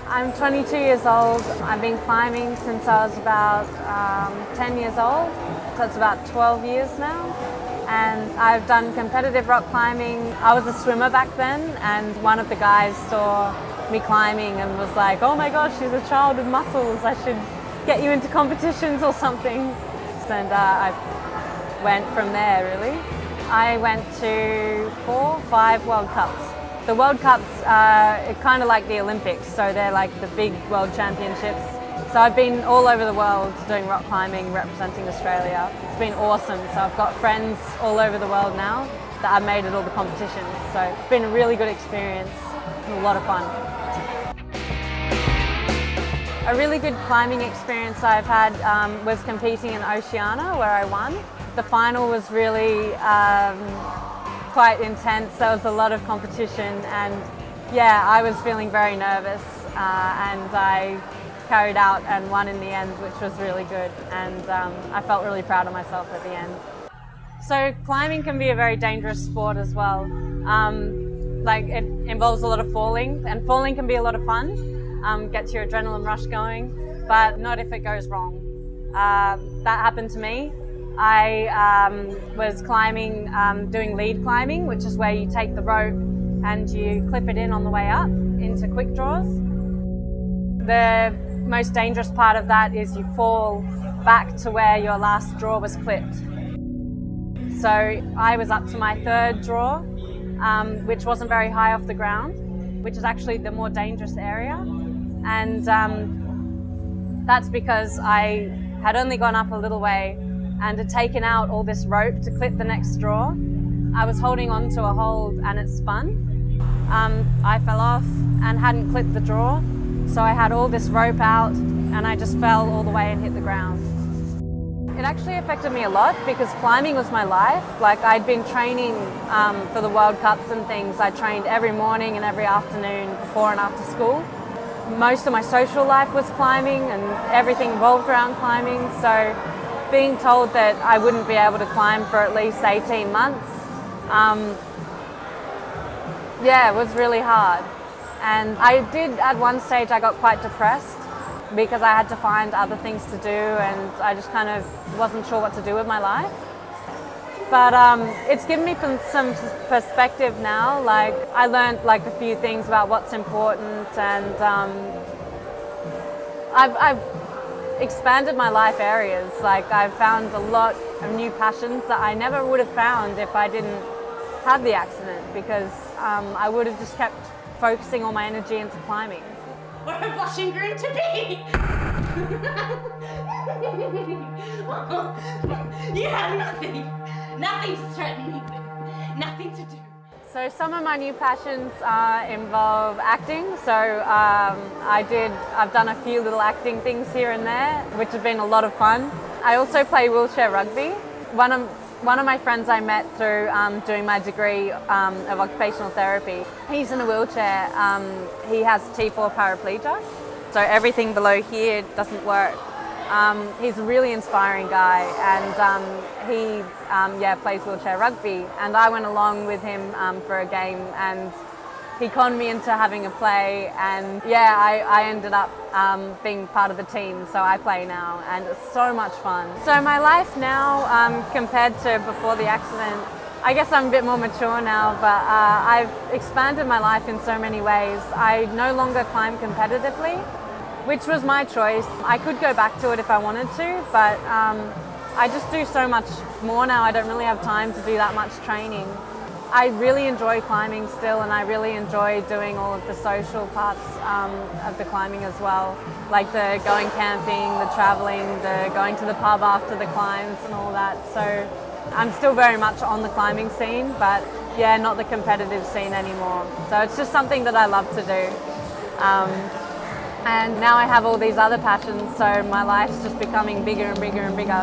I'm 22 years old. I've been climbing since I was about 10 years old. So it's about 12 years now. And I've done competitive rock climbing. I was a swimmer back then, and one of the guys saw me climbing and was like, "Oh my gosh, she's a child with muscles. I should get you into competitions or something." And I went from there, really. I went to 4, 5 World Cups. The World Cups are kind of like the Olympics, so they're like the big world championships. So I've been all over the world doing rock climbing, representing Australia. It's been awesome. So I've got friends all over the world now that I've made at all the competitions. So it's been a really good experience and a lot of fun. A really good climbing experience I've had was competing in Oceania, where I won. The final was really quite intense. There was a lot of competition, and yeah, I was feeling very nervous, and I carried out and won in the end, which was really good, and I felt really proud of myself at the end. So climbing can be a very dangerous sport as well. It involves a lot of falling, and falling can be a lot of fun, gets your adrenaline rush going, but not if it goes wrong. That happened to me. I was climbing, doing lead climbing, which is where you take the rope and you clip it in on the way up into quick draws. The most dangerous part of that is you fall back to where your last draw was clipped. So I was up to my third draw, which wasn't very high off the ground, which is actually the more dangerous area. And that's because I had only gone up a little way and had taken out all this rope to clip the next straw. I was holding on to a hold and it spun. I fell off and hadn't clipped the draw, so I had all this rope out and I just fell all the way and hit the ground. It actually affected me a lot because climbing was my life. Like, I'd been training for the World Cups and things. I trained every morning and every afternoon before and after school. Most of my social life was climbing and everything revolved around climbing, so being told that I wouldn't be able to climb for at least 18 months, it was really hard. And I did, at one stage, I got quite depressed because I had to find other things to do and I just kind of wasn't sure what to do with my life. But it's given me some perspective now. Like, I learned like a few things about what's important, and I've expanded my life areas. Like, I've found a lot of new passions that I never would have found if I didn't have the accident, because I would have just kept focusing all my energy into climbing. What a blushing groom to be! You have nothing to threaten me with, nothing to do. So some of my new passions involve acting. So I've done a few little acting things here and there, which have been a lot of fun. I also play wheelchair rugby. One of my friends I met through doing my degree of occupational therapy, he's in a wheelchair. He has T4 paraplegia, so everything below here doesn't work. He's a really inspiring guy, and he plays wheelchair rugby, and I went along with him for a game, and he conned me into having a play, and I ended up being part of the team, so I play now, and it's so much fun. So my life now, compared to before the accident, I guess I'm a bit more mature now, but I've expanded my life in so many ways. I no longer climb competitively, which was my choice. I could go back to it if I wanted to, but I just do so much more now. I don't really have time to do that much training. I really enjoy climbing still, and I really enjoy doing all of the social parts of the climbing as well, like the going camping, the traveling, the going to the pub after the climbs and all that. So I'm still very much on the climbing scene, but not the competitive scene anymore. So it's just something that I love to do. And now I have all these other passions, so my life's just becoming bigger and bigger and bigger.